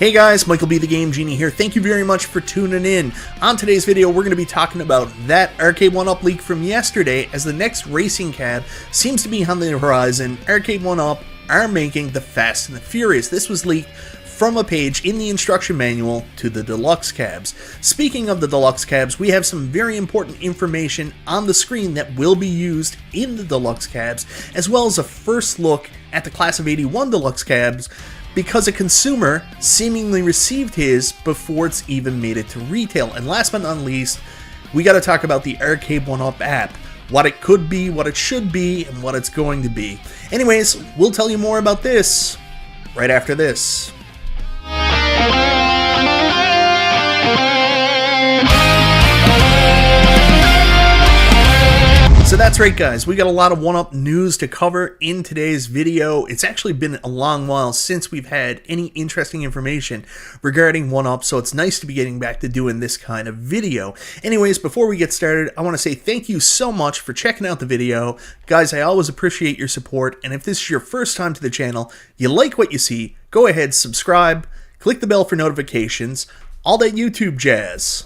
Hey guys, MichaelBtheGameGenie here. Thank you very much for tuning in. On today's video, we're going to be talking about that Arcade1Up leak from yesterday, as the next racing cab seems to be on the horizon. Arcade1Up are making the Fast and the Furious. This was leaked from a page in the instruction manual to the Deluxe Cabs. Speaking of the Deluxe Cabs, we have some very important information on the screen that will be used in the Deluxe Cabs, as well as a first look at the Class of '81 Deluxe Cabs, because a consumer seemingly received his before it's even made it to retail. And last but not least, we got to talk about the Arcade1Up app, what it could be, what it should be, and what it's going to be. Anyways, we'll tell you more about this right after this. So that's right guys, we got a lot of 1UP news to cover in today's video. It's actually been a long while since we've had any interesting information regarding 1UP, so it's nice to be getting back to doing this kind of video. Anyways, before we get started, I want to say thank you so much for checking out the video. Guys, I always appreciate your support, and if this is your first time to the channel, you like what you see, go ahead, subscribe, click the bell for notifications, all that YouTube jazz.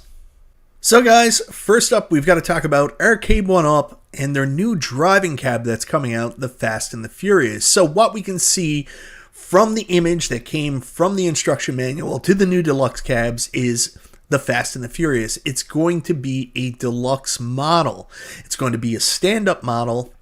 So guys, first up, we've got to talk about Arcade1Up and their new driving cab that's coming out, the Fast and the Furious. So what we can see from the image that came from the instruction manual to the new Deluxe Cabs is the Fast and the Furious. It's going to be a deluxe model. It's going to be a stand-up model.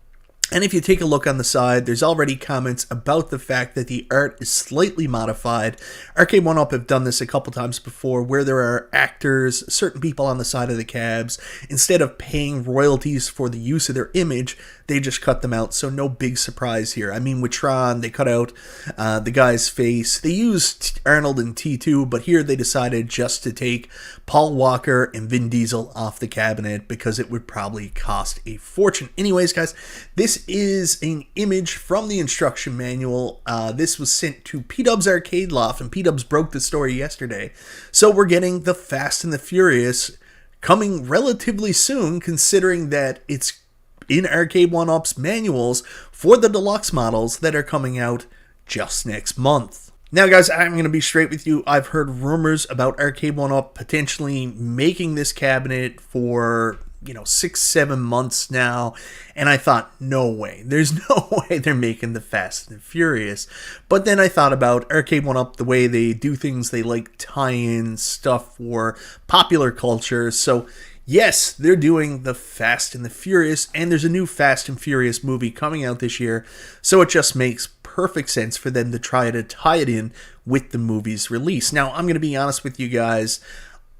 And if you take a look on the side, there's already comments about the fact that the art is slightly modified. Arcade1Up have done this a couple times before, where there are actors, certain people on the side of the cabs, instead of paying royalties for the use of their image, they just cut them out, so no big surprise here. I mean, with Tron, they cut out the guy's face. They used Arnold in T2, but here they decided just to take Paul Walker and Vin Diesel off the cabinet because it would probably cost a fortune. Anyways, guys, this is an image from the instruction manual. This was sent to P-Dub's Arcade Loft, and P-Dubs broke the story yesterday. So we're getting the Fast and the Furious coming relatively soon, considering that it's in Arcade1Up's manuals for the deluxe models that are coming out just next month. Now guys, I'm going to be straight with you. I've heard rumors about Arcade1Up potentially making this cabinet for 6-7 months now, and I thought, no way, there's no way they're making the Fast and Furious. But then I thought about Arcade1Up, the way they do things. They like tie-in stuff for popular culture, so yes, they're doing the Fast and the Furious, and there's a new Fast and Furious movie coming out this year, so it just makes perfect sense for them to try to tie it in with the movie's release. Now, I'm going to be honest with you guys,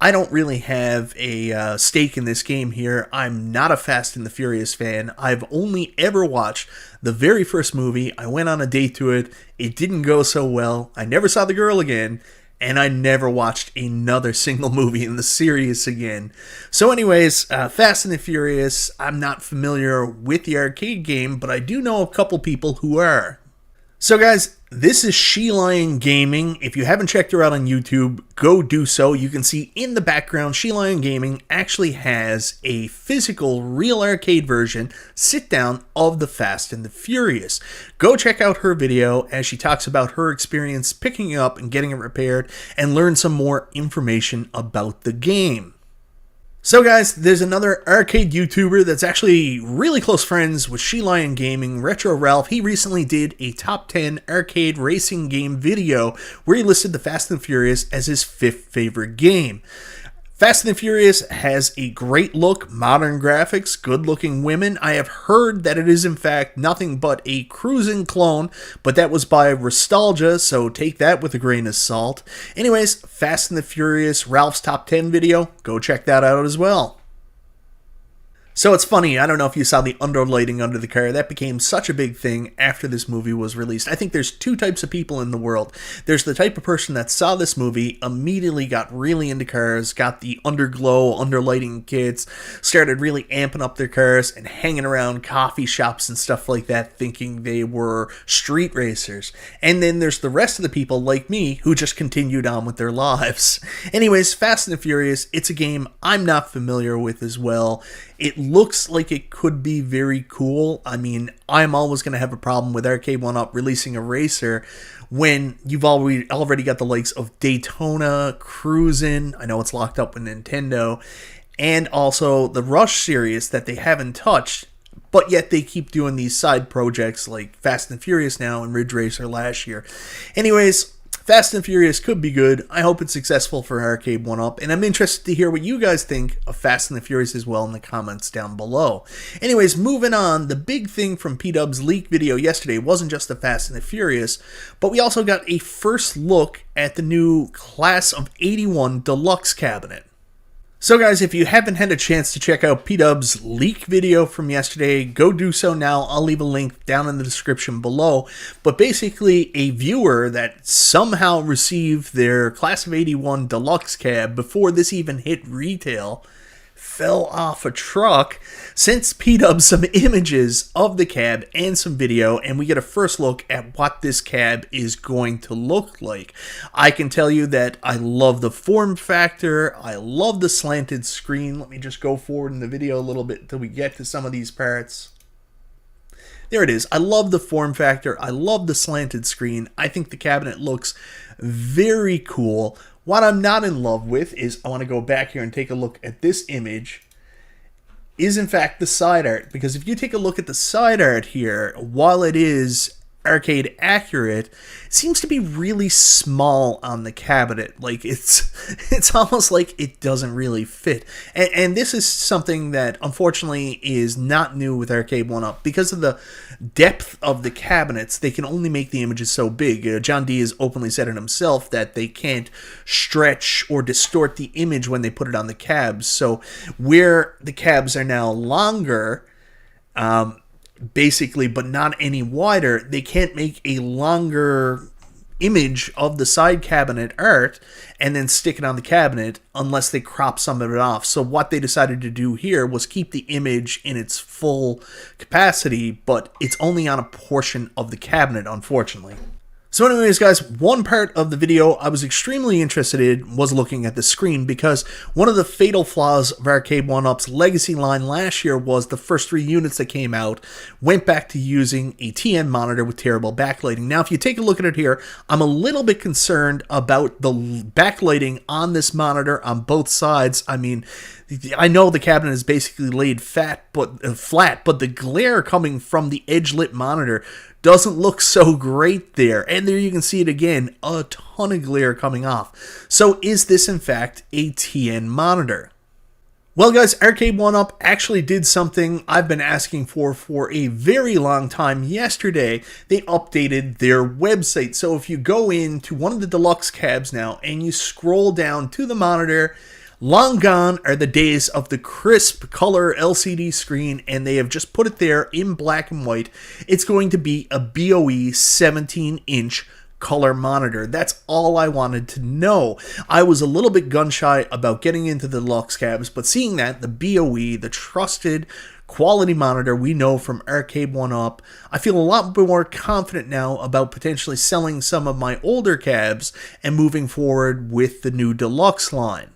I don't really have a stake in this game here. I'm not a Fast and the Furious fan. I've only ever watched the very first movie. I went on a date to it. It didn't go so well. I never saw the girl again, and I never watched another single movie in the series again. So anyways, Fast and the Furious, I'm not familiar with the arcade game, but I do know a couple people who are. So guys, this is She Lion Gaming. If you haven't checked her out on YouTube, go do so. You can see in the background, She Lion Gaming actually has a physical, real arcade version, sit down, of the Fast and the Furious. Go check out her video as she talks about her experience picking it up and getting it repaired, and learn some more information about the game. So guys, there's another arcade YouTuber that's actually really close friends with She Lion Gaming, Retro Ralph. He recently did a top 10 arcade racing game video where he listed the Fast and Furious as his 5th favorite game. Fast and the Furious has a great look, modern graphics, good-looking women. I have heard that it is in fact nothing but a cruising clone, but that was by Nostalgia, so take that with a grain of salt. Anyways, Fast and the Furious, Ralph's Top 10 video, go check that out as well. So it's funny, I don't know if you saw the underlighting under the car. That became such a big thing after this movie was released. I think there's two types of people in the world. There's the type of person that saw this movie, immediately got really into cars, got the underglow, underlighting kits, started really amping up their cars and hanging around coffee shops and stuff like that, thinking they were street racers. And then there's the rest of the people like me who just continued on with their lives. Anyways, Fast and the Furious, it's a game I'm not familiar with as well. It looks like it could be very cool. I mean, I'm always going to have a problem with Arcade1Up releasing a racer when you've already got the likes of Daytona, Cruisin', I know it's locked up with Nintendo, and also the Rush series that they haven't touched, but yet they keep doing these side projects like Fast and Furious now and Ridge Racer last year. Anyways, Fast and Furious could be good. I hope it's successful for Arcade1Up, and I'm interested to hear what you guys think of Fast and the Furious as well in the comments down below. Anyways, moving on, the big thing from P-Dub's leak video yesterday wasn't just the Fast and the Furious, but we also got a first look at the new Class of 81 Deluxe cabinet. So guys, if you haven't had a chance to check out P-Dub's leak video from yesterday, go do so now. I'll leave a link down in the description below. But basically, a viewer that somehow received their Class of 81 Deluxe Cab before this even hit retail fell off a truck, sent P-Dub some images of the cab and some video, and we get a first look at what this cab is going to look like. I can tell you that I love the form factor, I love the slanted screen. Let me just go forward in the video a little bit until we get to some of these parts. There it is. I love the form factor, I love the slanted screen. I think the cabinet looks very cool. What I'm not in love with is, I want to go back here and take a look at this image, is in fact the side art. Because if you take a look at the side art here, while it is arcade accurate, it seems to be really small on the cabinet. Like it's almost like it doesn't really fit. And this is something that unfortunately is not new with Arcade1Up. Because of the depth of the cabinets, they can only make the images so big. John D has openly said it himself that they can't stretch or distort the image when they put it on the cabs. So where the cabs are now longer, basically, but not any wider, they can't make a longer image of the side cabinet art and then stick it on the cabinet unless they crop some of it off. So what they decided to do here was keep the image in its full capacity, but it's only on a portion of the cabinet, unfortunately. So anyways, guys, one part of the video I was extremely interested in was looking at the screen, because one of the fatal flaws of Arcade1Up's legacy line last year was the first 3 units that came out went back to using a TN monitor with terrible backlighting. Now, if you take a look at it here, I'm a little bit concerned about the backlighting on this monitor on both sides. I mean, I know the cabinet is basically laid flat, but the glare coming from the edge-lit monitor doesn't look so great there. And there you can see it again, a ton of glare coming off. So is this in fact a TN monitor? Well guys, Arcade1Up actually did something I've been asking for a very long time. Yesterday, they updated their website. So if you go into one of the deluxe cabs now and you scroll down to the monitor, long gone are the days of the crisp color LCD screen, and they have just put it there in black and white. It's going to be a BOE 17-inch color monitor. That's all I wanted to know. I was a little bit gun-shy about getting into the deluxe cabs, but seeing that, the BOE, the trusted quality monitor we know from Arcade1Up, I feel a lot more confident now about potentially selling some of my older cabs and moving forward with the new deluxe line.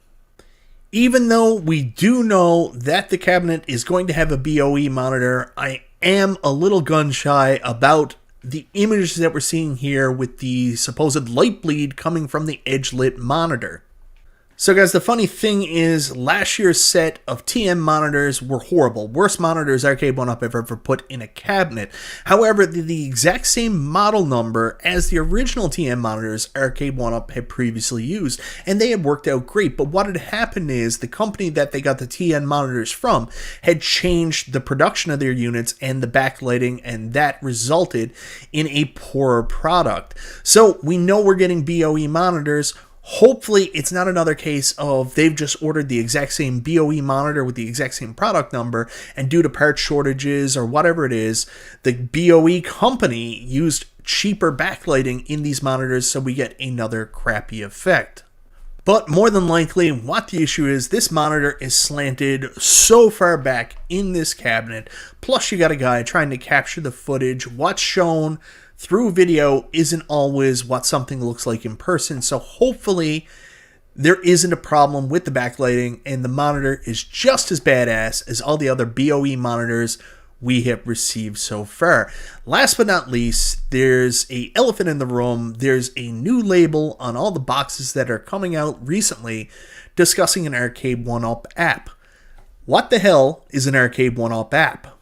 Even though we do know that the cabinet is going to have a BOE monitor, I am a little gun-shy about the images that we're seeing here with the supposed light bleed coming from the edge-lit monitor. So guys, the funny thing is, last year's set of TN monitors were horrible. Worst monitors Arcade1Up have ever put in a cabinet. However, the exact same model number as the original TN monitors Arcade1Up had previously used, and they had worked out great. But what had happened is, the company that they got the TN monitors from had changed the production of their units and the backlighting, and that resulted in a poorer product. So we know we're getting BOE monitors. Hopefully, it's not another case of they've just ordered the exact same BOE monitor with the exact same product number, and due to part shortages or whatever it is, the BOE company used cheaper backlighting in these monitors, so we get another crappy effect. But more than likely, what the issue is, this monitor is slanted so far back in this cabinet, plus you got a guy trying to capture the footage. What's shown through video isn't always what something looks like in person, so hopefully There isn't a problem with the backlighting, and the monitor is just as badass as all the other BOE monitors we have received so far. Last but not least, there's an elephant in the room. There's a new label on all the boxes that are coming out recently discussing an Arcade1Up app. What the hell is an Arcade1Up app?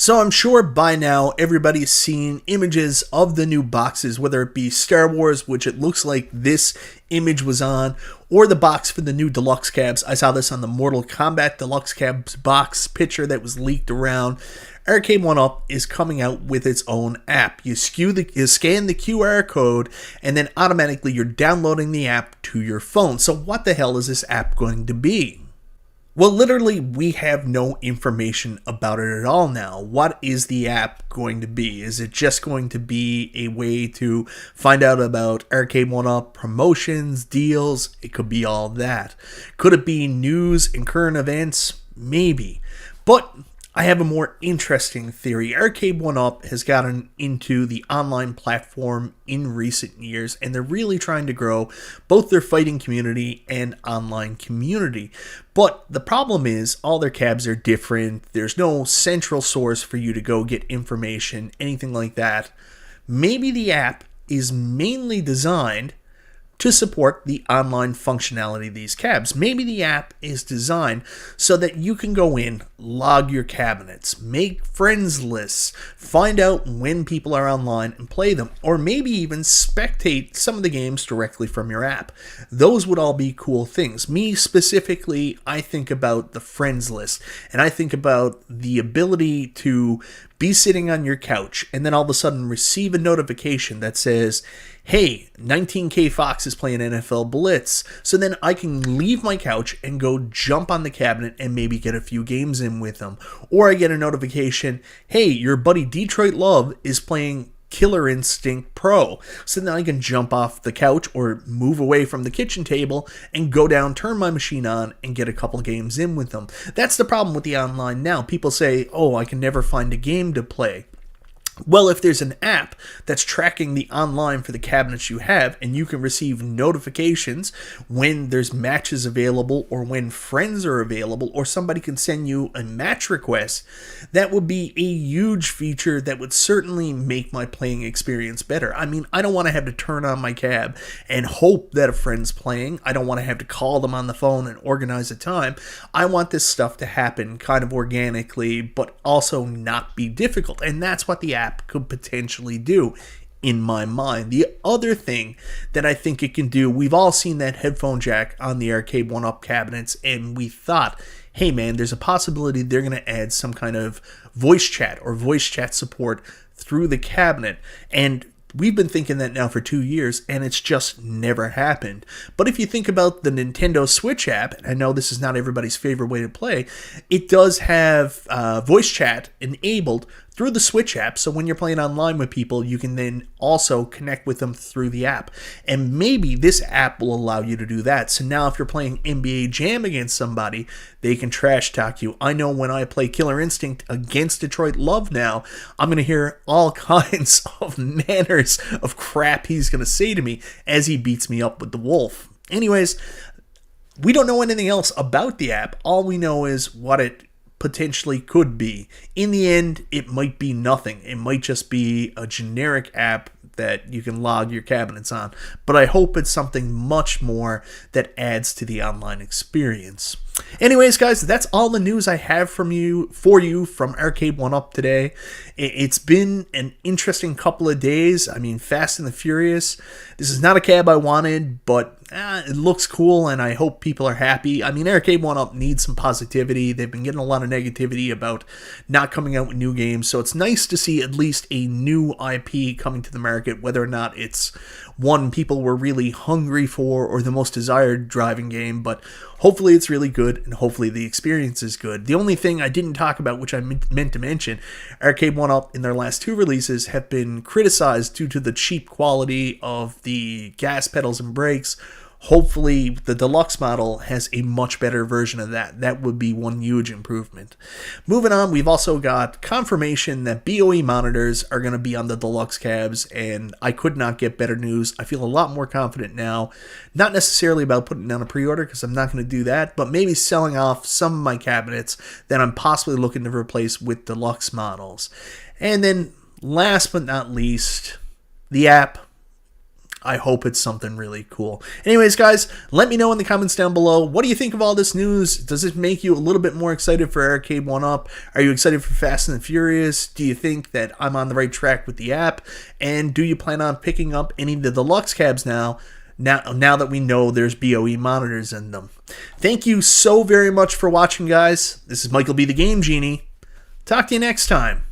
So I'm sure by now everybody's seen images of the new boxes, whether it be Star Wars, which it looks like this image was on, or the box for the new Deluxe Cabs. I saw this on the Mortal Kombat Deluxe Cabs box picture that was leaked around. Arcade1Up is coming out with its own app. You scan the QR code, and then automatically you're downloading the app to your phone. So what the hell is this app going to be? Well, literally, we have no information about it at all now. What is the app going to be? Is it just going to be a way to find out about Arcade1Up promotions, deals? It could be all that. Could it be news and current events? Maybe. But I have a more interesting theory. Arcade1Up has gotten into the online platform in recent years, and they're really trying to grow both their fighting community and online community. But the problem is all their cabs are different. There's no central source for you to go get information, anything like that. Maybe the app is mainly designed to support the online functionality of these cabs. Maybe the app is designed so that you can go in, log your cabinets, make friends lists, find out when people are online and play them, or maybe even spectate some of the games directly from your app. Those would all be cool things. Me specifically, I think about the friends list, and I think about the ability to be sitting on your couch and then all of a sudden receive a notification that says, hey, 19K Fox is playing NFL Blitz. So then I can leave my couch and go jump on the cabinet and maybe get a few games in with them. Or I get a notification, hey, your buddy Detroit Love is playing Killer Instinct Pro. So then I can jump off the couch or move away from the kitchen table and go down, turn my machine on, and get a couple games in with them. That's the problem with the online now. People say, oh, I can never find a game to play. Well, if there's an app that's tracking the online for the cabinets you have, and you can receive notifications when there's matches available or when friends are available, or somebody can send you a match request, that would be a huge feature that would certainly make my playing experience better. I mean, I don't want to have to turn on my cab and hope that a friend's playing. I don't want to have to call them on the phone and organize a time. I want this stuff to happen kind of organically, but also not be difficult. And that's what the app could potentially do in my mind. The other thing that I think it can do, we've all seen that headphone jack on the Arcade1Up cabinets, and we thought, hey man, there's a possibility they're going to add some kind of voice chat or voice chat support through the cabinet. And we've been thinking that now for 2 years, and it's just never happened. But if you think about the Nintendo Switch app, and I know this is not everybody's favorite way to play, it does have voice chat enabled through the Switch app, so when you're playing online with people, you can then also connect with them through the app. And maybe this app will allow you to do that. So now if you're playing NBA Jam against somebody, they can trash talk you. I know when I play Killer Instinct against Detroit Love now, I'm going to hear all kinds of manners of crap he's going to say to me as he beats me up with the wolf. Anyways, we don't know anything else about the app. All we know is what it potentially could be. In the end, it might be nothing. It might just be a generic app that you can log your cabinets on. But I hope it's something much more that adds to the online experience. Anyways, guys, that's all the news I have for you from Arcade1Up today. It's been an interesting couple of days. I mean, Fast and the Furious. This is not a cab I wanted, but it looks cool, and I hope people are happy. I mean, Arcade1Up needs some positivity. They've been getting a lot of negativity about not coming out with new games, so it's nice to see at least a new IP coming to the market, whether or not it's one people were really hungry for or the most desired driving game, but hopefully it's really good, and hopefully the experience is good. The only thing I didn't talk about, which I meant to mention, Arcade1Up in their last 2 releases have been criticized due to the cheap quality of the gas pedals and brakes. hopefully the deluxe model has a much better version of that. That would be one huge improvement. Moving on, we've also got confirmation that BOE monitors are going to be on the deluxe cabs, and I could not get better news. I feel a lot more confident now, not necessarily about putting down a pre-order because I'm not going to do that, but maybe selling off some of my cabinets that I'm possibly looking to replace with deluxe models. And then last but not least, the app. I hope it's something really cool. Anyways, guys, let me know in the comments down below. What do you think of all this news? Does it make you a little bit more excited for Arcade1Up? Are you excited for Fast and the Furious? Do you think that I'm on the right track with the app? And do you plan on picking up any of the deluxe cabs now that we know there's BOE monitors in them? Thank you so very much for watching, guys. This is Michael B. the Game Genie. Talk to you next time.